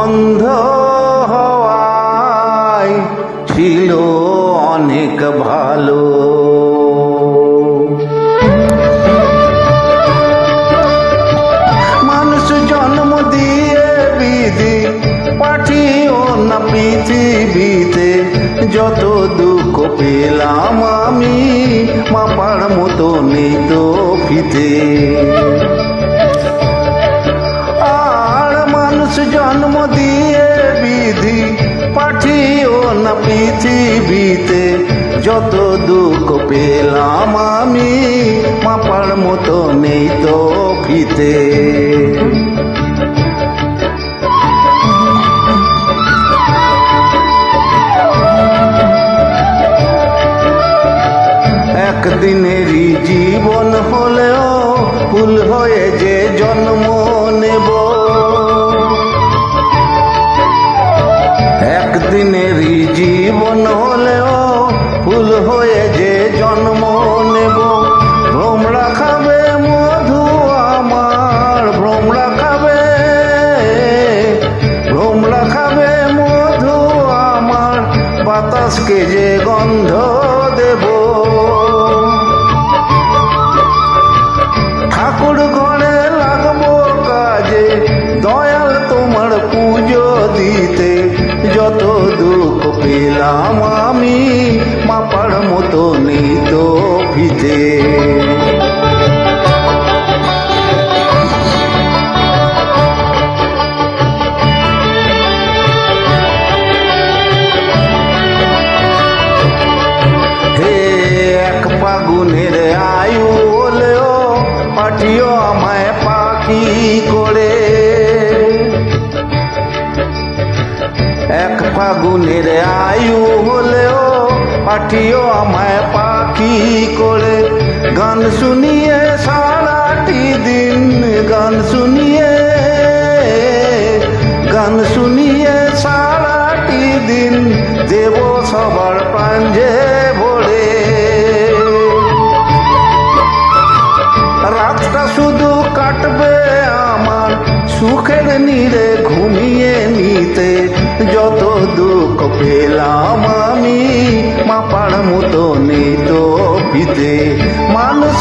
অন্ধ হওয়ায় ছিল অনেক ভালো। মানুষ জন্ম দিয়ে বিধি পাঠিও না পৃথিবীতে, যত দুঃখ পেলাম আমি মাপার মতো নেই তো ফিতে। আর মানুষ জন্ম দিয়ে বিধি পাঠিও না পৃথিবীতে, যত দুঃখ পেলাম আমি মাপার মতো নেই তো ফিতে। একদিনেরই জীবন হলেও ভুল হয়ে যে জন্ম নেব, একদিনেরই জীবন হলেও ভুল হয়ে যে জন্ম নেব। ভ্রমরা খাবে মধু আমার, ভ্রমরা খাবে, ভ্রমরা খাবে মধু আমার, বাতাসকে যে গন্ধ দেব। ঠাকুর ঘরে লাগবো কাজে, দয়াল তোমার পুজো দিতে, যত দুঃখ পেলাম আমি মাপার মতো নেই তো ফিতে। হে এক ফাগুনের আয়ু হলেও পাঠিও আমায় পাখি করে, এক ফাগুনের আয়ু হলেও পাঠিও আমায় পাখি করে। গান শুনিয়ে সারাটি দিন, গান শুনিয়ে, গান শুনিয়ে সারাটি দিন দেব সবার প্রাঞ্জে ভরে। রাতটা শুধু কাটবে আমার সুখের নীড়ে ঘুমিয়ে নিতে, যত দুঃখ পেলাম আমি মাপার মতো নেই তো ফিতে। মানুষ